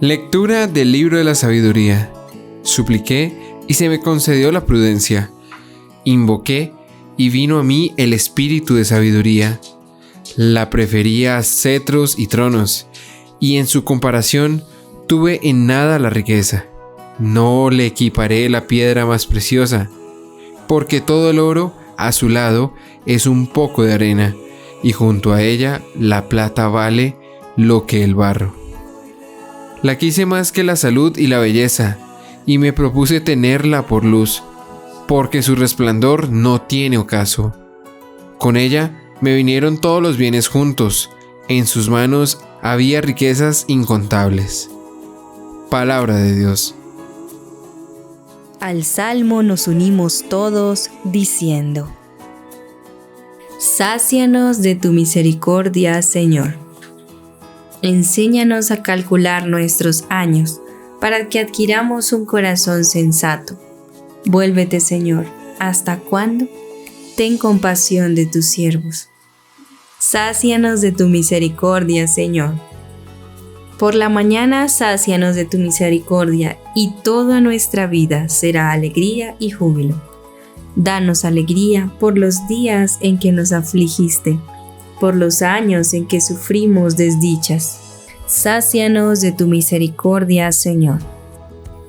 Lectura del libro de la sabiduría. Supliqué y se me concedió la prudencia. Invoqué y vino a mí el espíritu de sabiduría. La prefería a cetros y tronos, y en su comparación tuve en nada la riqueza. No le equiparé la piedra más preciosa, porque todo el oro a su lado es un poco de arena, y junto a ella la plata vale lo que el barro. La quise más que la salud y la belleza, y me propuse tenerla por luz, porque su resplandor no tiene ocaso. Con ella me vinieron todos los bienes juntos, en sus manos había riquezas incontables. Palabra de Dios. Al salmo nos unimos todos diciendo: Sácianos de tu misericordia, Señor. Enséñanos a calcular nuestros años, para que adquiramos un corazón sensato. Vuélvete, Señor, ¿hasta cuándo? Ten compasión de tus siervos. Sácianos de tu misericordia, Señor. Por la mañana sácianos de tu misericordia, y toda nuestra vida será alegría y júbilo. Danos alegría por los días en que nos afligiste, por los años en que sufrimos desdichas. Sácianos de tu misericordia, Señor.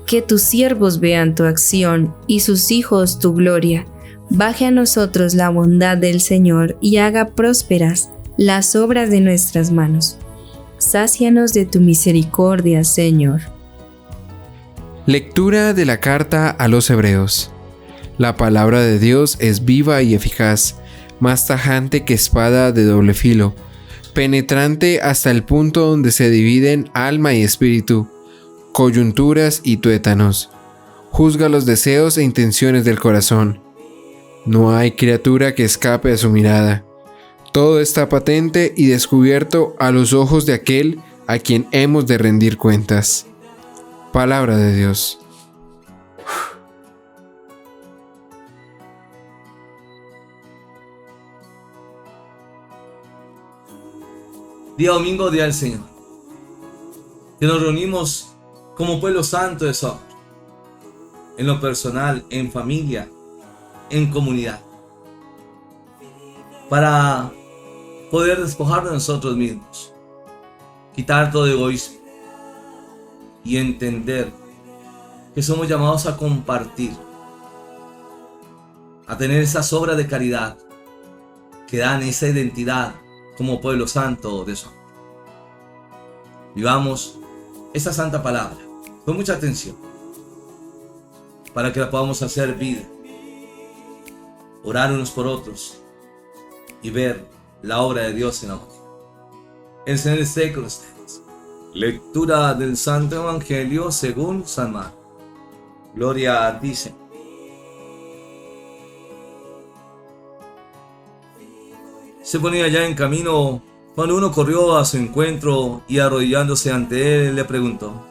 Que tus siervos vean tu acción y sus hijos tu gloria. Baje a nosotros la bondad del Señor y haga prósperas las obras de nuestras manos. Sácianos de tu misericordia, Señor. Lectura de la carta a los Hebreos. La palabra de Dios es viva y eficaz, más tajante que espada de doble filo, penetrante hasta el punto donde se dividen alma y espíritu, coyunturas y tuétanos. Juzga los deseos e intenciones del corazón. No hay criatura que escape a su mirada. Todo está patente y descubierto a los ojos de aquel a quien hemos de rendir cuentas. Palabra de Dios. Día domingo, día del Señor, que nos reunimos como pueblo santo de Dios, en lo personal, en familia, en comunidad, para poder despojarnos de nosotros mismos, quitar todo egoísmo y entender que somos llamados a compartir, a tener esas obras de caridad que dan esa identidad como pueblo santo de Dios. Vivamos esta santa palabra con mucha atención para que la podamos hacer vida, orar unos por otros y ver la obra de Dios en amor. El Señor esté con ustedes. Lectura del Santo Evangelio según San Marcos. Gloria a ti, Señor. Se ponía ya en camino cuando uno corrió a su encuentro y arrodillándose ante él le preguntó: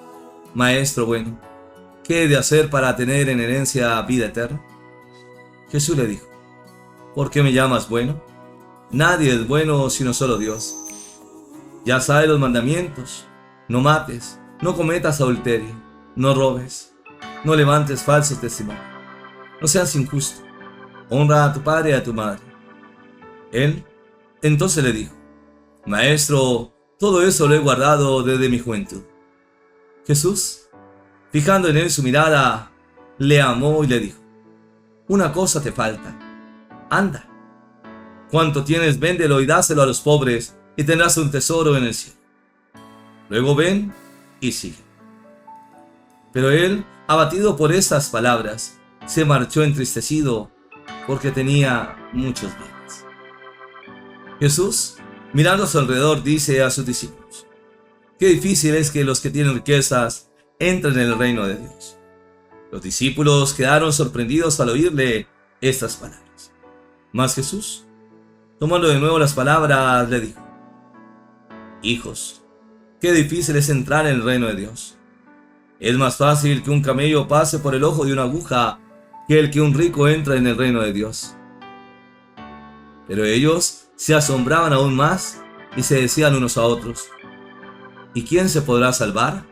Maestro bueno, ¿qué he de hacer para tener en herencia vida eterna? Jesús le dijo: ¿Por qué me llamas bueno? Nadie es bueno sino solo Dios. Ya sabes los mandamientos: no mates, no cometas adulterio, no robes, no levantes falso testimonio, no seas injusto, honra a tu padre y a tu madre. Él entonces le dijo: Maestro, todo eso lo he guardado desde mi juventud. Jesús, fijando en él su mirada, le amó y le dijo: Una cosa te falta. Anda, cuanto tienes véndelo y dáselo a los pobres y tendrás un tesoro en el cielo. Luego ven y sigue. Pero él, abatido por estas palabras, se marchó entristecido porque tenía muchos bienes. Jesús, mirando a su alrededor, dice a sus discípulos: Qué difícil es que los que tienen riquezas entren en el reino de Dios. Los discípulos quedaron sorprendidos al oírle estas palabras. Mas Jesús, tomando de nuevo las palabras, le dijo: Hijos, qué difícil es entrar en el reino de Dios. Es más fácil que un camello pase por el ojo de una aguja que el que un rico entra en el reino de Dios. Pero ellos se asombraban aún más y se decían unos a otros: ¿Y quién se podrá salvar?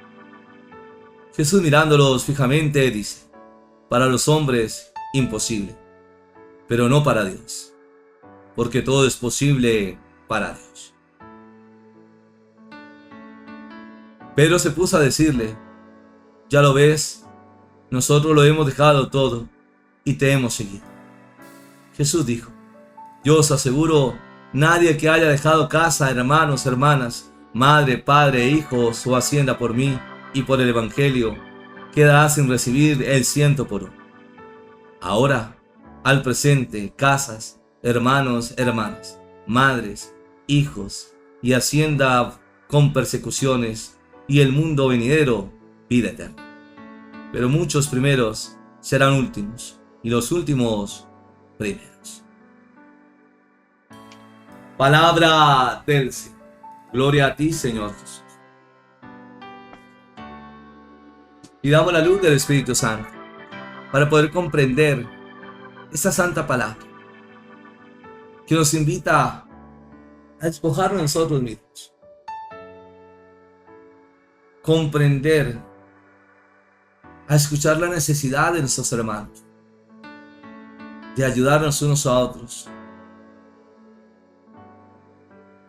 Jesús, mirándolos fijamente, dice: para los hombres, imposible, pero no para Dios, porque todo es posible para Dios. Pedro se puso a decirle: ya lo ves, nosotros lo hemos dejado todo y te hemos seguido. Jesús dijo: yo os aseguro, nadie que haya dejado casa, hermanos, hermanas, madre, padre, hijos o hacienda por mí y por el Evangelio, quedará sin recibir el 100 por uno. Ahora, al presente, casas, hermanos, hermanas, madres, hijos y hacienda con persecuciones, y el mundo venidero, vida eterna. Pero muchos primeros serán últimos, y los últimos primeros. Palabra del Señor. Gloria a ti, Señor Jesús. Y damos la luz del Espíritu Santo para poder comprender esta santa palabra que nos invita a despojarnos de nosotros mismos, comprender, a escuchar la necesidad de nuestros hermanos, de ayudarnos unos a otros,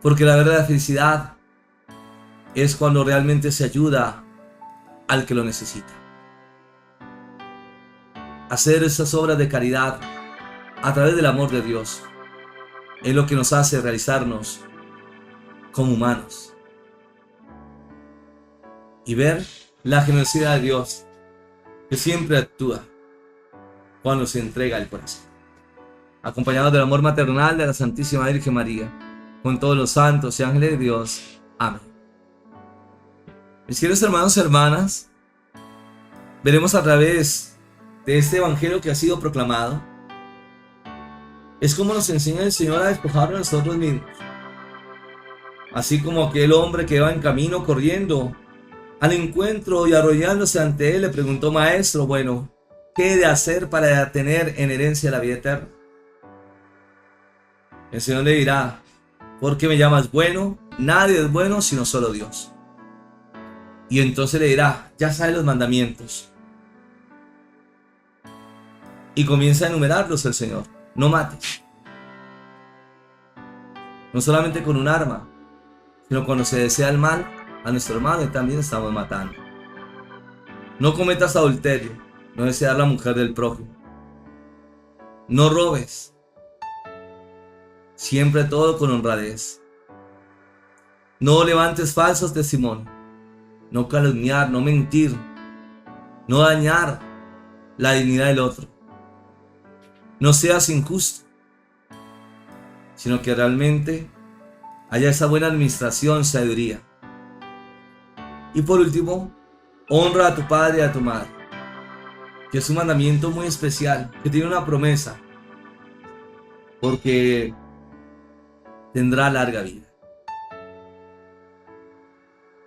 porque la verdadera felicidad es cuando realmente se ayuda al que lo necesita. Hacer esas obras de caridad a través del amor de Dios es lo que nos hace realizarnos como humanos y ver la generosidad de Dios, que siempre actúa cuando se entrega el corazón, acompañado del amor maternal de la Santísima Virgen María, con todos los santos y ángeles de Dios. Amén. Mis queridos hermanos y hermanas, veremos a través de este evangelio que ha sido proclamado, es como nos enseña el Señor a despojarnos de nosotros mismos. Así como aquel hombre que va en camino corriendo al encuentro y arrodillándose ante él, le preguntó: maestro, bueno, ¿qué he de hacer para tener en herencia la vida eterna? El Señor le dirá: ¿por qué me llamas bueno? Nadie es bueno sino solo Dios. Y entonces le dirá: ya sabes los mandamientos. Y comienza a enumerarlos el Señor. No mates. No solamente con un arma, sino cuando se desea el mal a nuestro hermano, y también estamos matando. No cometas adulterio. No desear la mujer del prójimo. No robes. Siempre todo con honradez. No levantes falsos testimonios. No calumniar, no mentir. No dañar la dignidad del otro. No seas injusto, sino que realmente haya esa buena administración, sabiduría. Y por último, honra a tu padre y a tu madre, que es un mandamiento muy especial, que tiene una promesa, porque tendrá larga vida.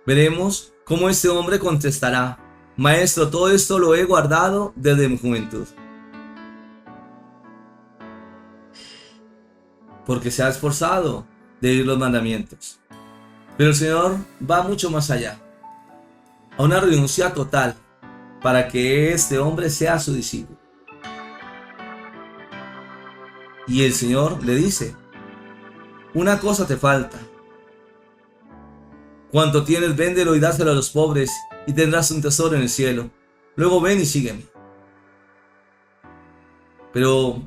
Veremos cómo este hombre contestará: maestro, todo esto lo he guardado desde mi juventud. Porque se ha esforzado de vivir los mandamientos. Pero el Señor va mucho más allá, a una renuncia total, para que este hombre sea su discípulo. Y el Señor le dice: una cosa te falta. Cuanto tienes, véndelo y dáselo a los pobres, y tendrás un tesoro en el cielo. Luego ven y sígueme. Pero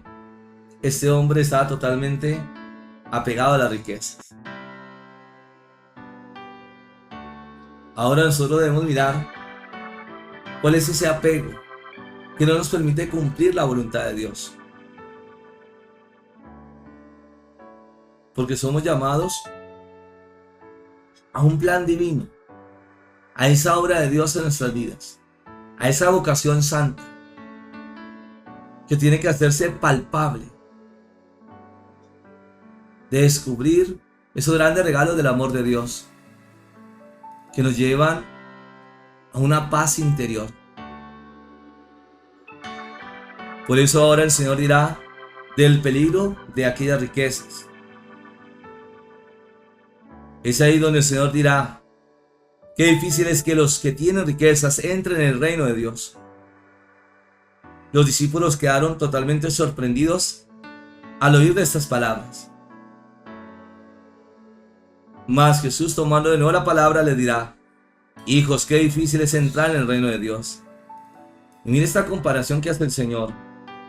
este hombre estaba totalmente apegado a las riquezas. Ahora nosotros debemos mirar cuál es ese apego que no nos permite cumplir la voluntad de Dios. Porque somos llamados a un plan divino, a esa obra de Dios en nuestras vidas, a esa vocación santa que tiene que hacerse palpable, de descubrir esos grandes regalos del amor de Dios que nos llevan a una paz interior. Por eso ahora el Señor dirá del peligro de aquellas riquezas. Es ahí donde el Señor dirá: Qué difícil es que los que tienen riquezas entren en el reino de Dios. Los discípulos quedaron totalmente sorprendidos al oír de estas palabras. Mas Jesús, tomando de nuevo la palabra, les dirá: hijos, qué difícil es entrar en el reino de Dios. Y mire esta comparación que hace el Señor.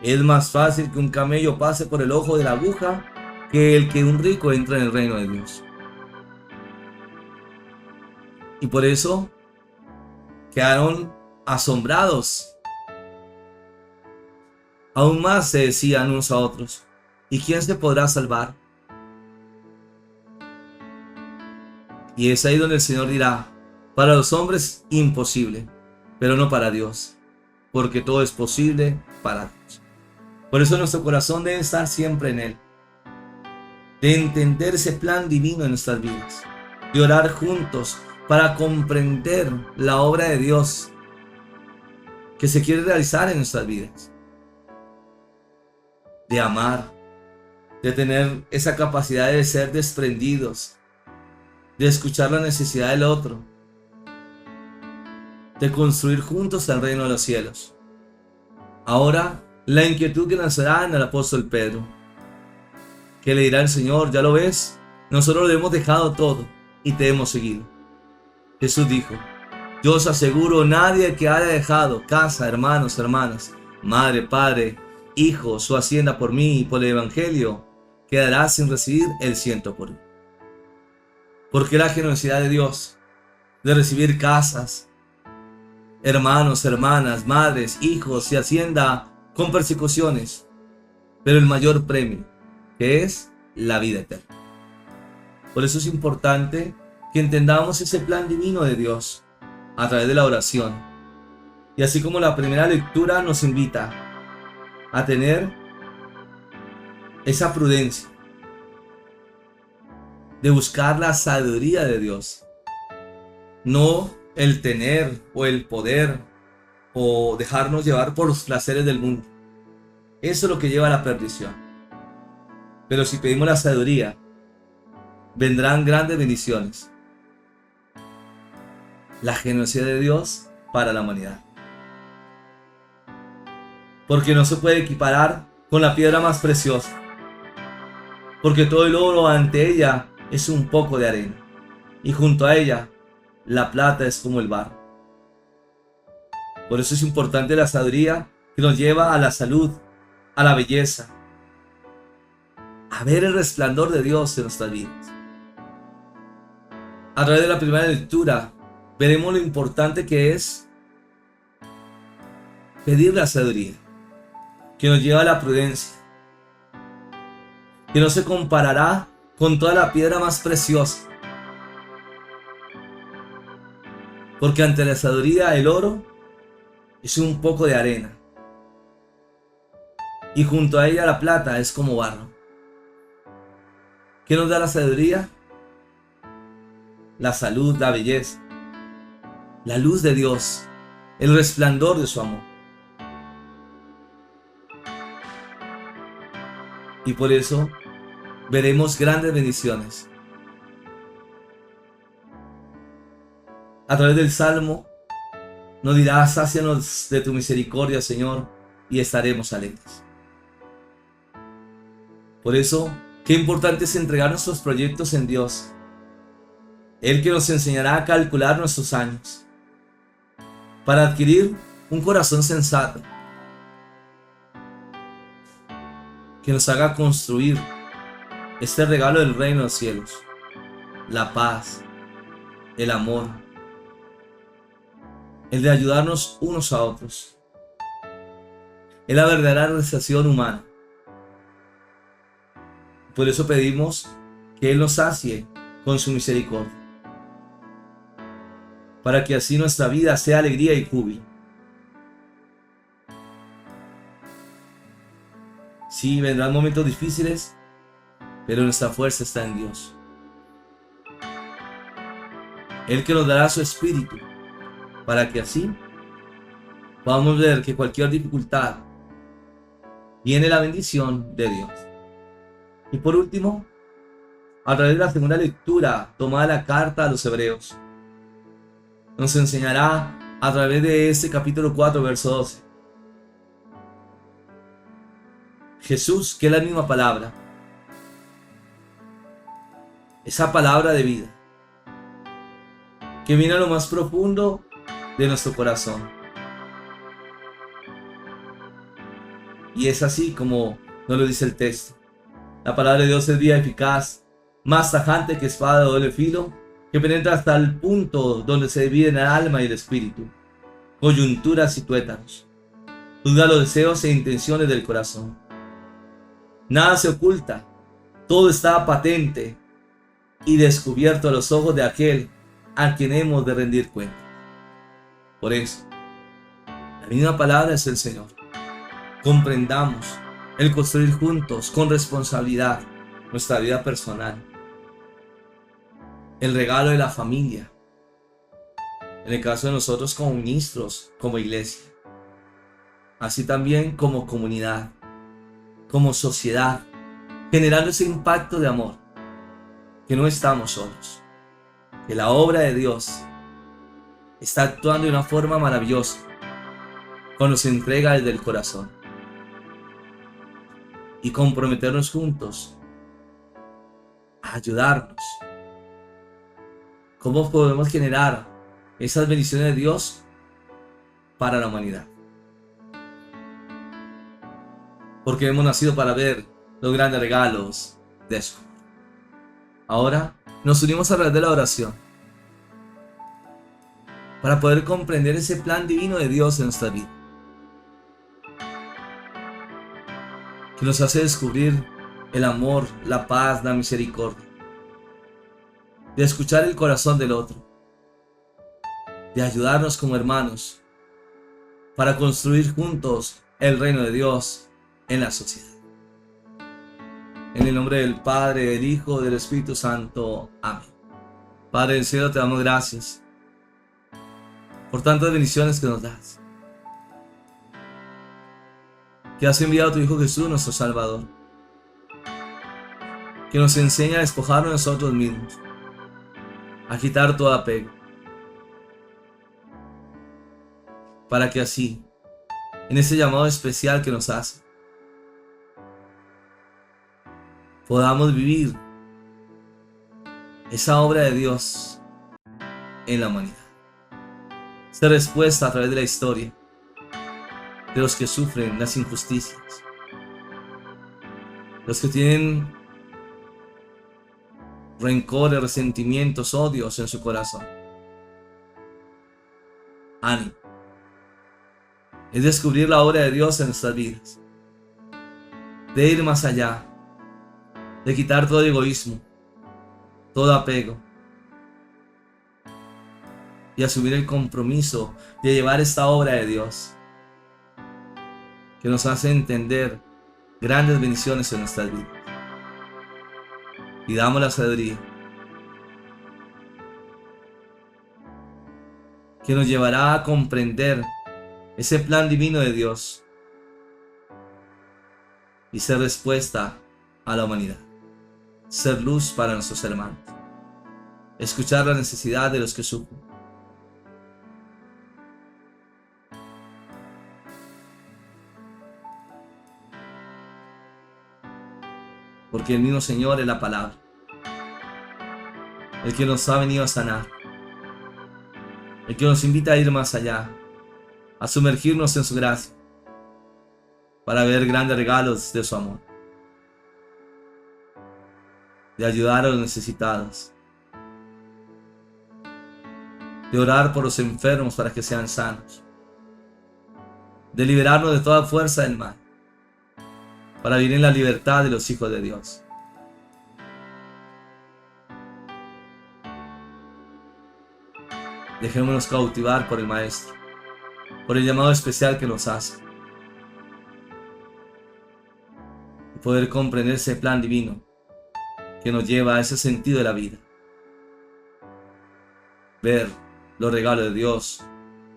Es más fácil que un camello pase por el ojo de la aguja que el que un rico entre en el reino de Dios. Y por eso quedaron asombrados. Aún más se decían unos a otros: ¿y quién se podrá salvar? Y es ahí donde el Señor dirá: para los hombres imposible, pero no para Dios, porque todo es posible para Dios. Por eso nuestro corazón debe estar siempre en Él, de entender ese plan divino en nuestras vidas, de orar juntos para comprender la obra de Dios que se quiere realizar en nuestras vidas, de amar, de tener esa capacidad de ser desprendidos, de escuchar la necesidad del otro, de construir juntos el reino de los cielos. Ahora, la inquietud que nacerá en el apóstol Pedro, que le dirá el Señor: ya lo ves, nosotros lo hemos dejado todo y te hemos seguido. Jesús dijo: yo os aseguro, nadie que haya dejado casa, hermanos, hermanas, madre, padre, hijos o hacienda por mí y por el evangelio, quedará sin recibir el ciento por uno. Porque la generosidad de Dios de recibir casas, hermanos, hermanas, madres, hijos y hacienda con persecuciones, pero el mayor premio, que es la vida eterna. Por eso es importante que entendamos ese plan divino de Dios a través de la oración. Y así como la primera lectura nos invita a tener esa prudencia de buscar la sabiduría de Dios, no el tener o el poder o dejarnos llevar por los placeres del mundo. Eso es lo que lleva a la perdición. Pero si pedimos la sabiduría, vendrán grandes bendiciones. La generosidad de Dios para la humanidad. Porque no se puede equiparar con la piedra más preciosa. Porque todo el oro ante ella es un poco de arena. Y junto a ella, la plata es como el barro. Por eso es importante la sabiduría que nos lleva a la salud, a la belleza, a ver el resplandor de Dios en nuestras vidas. A través de la primera lectura, veremos lo importante que es pedir la sabiduría, que nos lleva a la prudencia, que no se comparará con toda la piedra más preciosa. Porque ante la sabiduría el oro es un poco de arena. Y junto a ella la plata es como barro. ¿Qué nos da la sabiduría? La salud, la belleza, la luz de Dios, el resplandor de su amor. Y por eso veremos grandes bendiciones. A través del Salmo nos dirá: sácianos de tu misericordia, Señor, y estaremos alegres. Por eso, qué importante es entregar nuestros proyectos en Dios. Él que nos enseñará a calcular nuestros años, para adquirir un corazón sensato, que nos haga construir este regalo del reino de los cielos, la paz, el amor, el de ayudarnos unos a otros, es la verdadera realización humana. Por eso pedimos que Él nos sacie con su misericordia, para que así nuestra vida sea alegría y júbilo. Sí, vendrán momentos difíciles, pero nuestra fuerza está en Dios. Él que nos dará su espíritu, para que así podamos ver que cualquier dificultad viene la bendición de Dios. Y por último, a través de la segunda lectura tomada la carta a los Hebreos, nos enseñará a través de este capítulo 4, verso 12. Jesús, que es la misma palabra, esa palabra de vida, que viene a lo más profundo de nuestro corazón. Y es así como nos lo dice el texto. La palabra de Dios es viva, eficaz, más tajante que espada de doble filo, que penetra hasta el punto donde se dividen el alma y el espíritu, coyunturas y tuétanos. Juzga los deseos e intenciones del corazón. Nada se oculta, todo está patente y descubierto a los ojos de aquel a quien hemos de rendir cuenta. Por eso, la misma palabra es el Señor. Comprendamos el construir juntos, con responsabilidad, nuestra vida personal. El regalo de la familia. En el caso de nosotros como ministros, como iglesia. Así también como comunidad, como sociedad, generando ese impacto de amor. Que no estamos solos. Que la obra de Dios está actuando de una forma maravillosa cuando se entrega desde el corazón. Y comprometernos juntos a ayudarnos. ¿Cómo podemos generar esas bendiciones de Dios para la humanidad? Porque hemos nacido para ver los grandes regalos de eso. Ahora nos unimos a través de la oración para poder comprender ese plan divino de Dios en nuestra vida, que nos hace descubrir el amor, la paz, la misericordia, de escuchar el corazón del otro, de ayudarnos como hermanos para construir juntos el reino de Dios en la sociedad. En el nombre del Padre, del Hijo, del Espíritu Santo. Amén. Padre del cielo, te damos gracias por tantas bendiciones que nos das, que has enviado a tu Hijo Jesús, nuestro Salvador, que nos enseña a despojarnos de nosotros mismos, a quitar todo apego, para que así, en ese llamado especial que nos hace, podamos vivir esa obra de Dios en la humanidad. Ser respuesta a través de la historia de los que sufren las injusticias, los que tienen rencores, resentimientos, odios en su corazón. Ánimo. Es descubrir la obra de Dios en nuestras vidas, de ir más allá, de quitar todo egoísmo, todo apego, y asumir el compromiso de llevar esta obra de Dios, que nos hace entender grandes bendiciones en nuestras vidas. Y damos la sabiduría que nos llevará a comprender ese plan divino de Dios y ser respuesta a la humanidad, ser luz para nuestros hermanos, escuchar la necesidad de los que sufren. Porque el mismo Señor es la palabra, el que nos ha venido a sanar, el que nos invita a ir más allá, a sumergirnos en su gracia, para ver grandes regalos de su amor, de ayudar a los necesitados, de orar por los enfermos para que sean sanos, de liberarnos de toda fuerza del mal, para vivir en la libertad de los hijos de Dios. Dejémonos cautivar por el Maestro, por el llamado especial que nos hace, y poder comprender ese plan divino que nos lleva a ese sentido de la vida, ver los regalos de Dios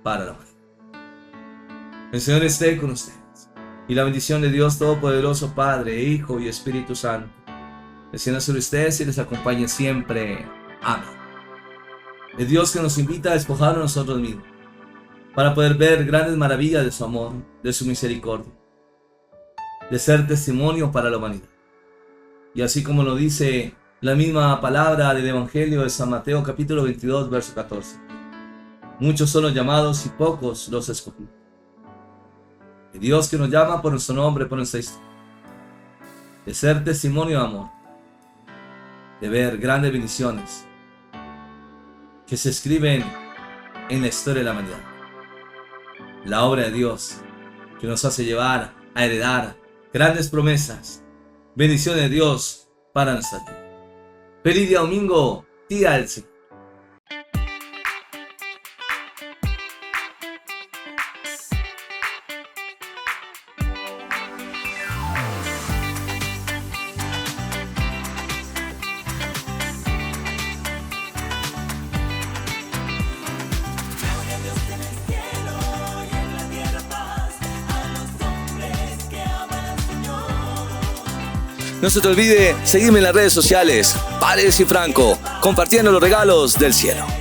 para la humanidad. El Señor esté con ustedes, y la bendición de Dios Todopoderoso, Padre, Hijo y Espíritu Santo, descienda sobre ustedes y les acompañe siempre. Amén. Es Dios que nos invita a despojarnos de nosotros mismos, para poder ver grandes maravillas de su amor, de su misericordia, de ser testimonio para la humanidad. Y así como lo dice la misma palabra del Evangelio de San Mateo capítulo 22, verso 14. Muchos son los llamados y pocos los escogidos. Es Dios que nos llama por nuestro nombre, por nuestra historia, de ser testimonio de amor, de ver grandes bendiciones que se escriben en la historia de la humanidad. La obra de Dios que nos hace llevar a heredar grandes promesas, bendiciones de Dios para nuestra vida. Feliz día domingo, día del Señor. No se te olvide seguirme en las redes sociales, Paredes y Franco, compartiendo los regalos del cielo.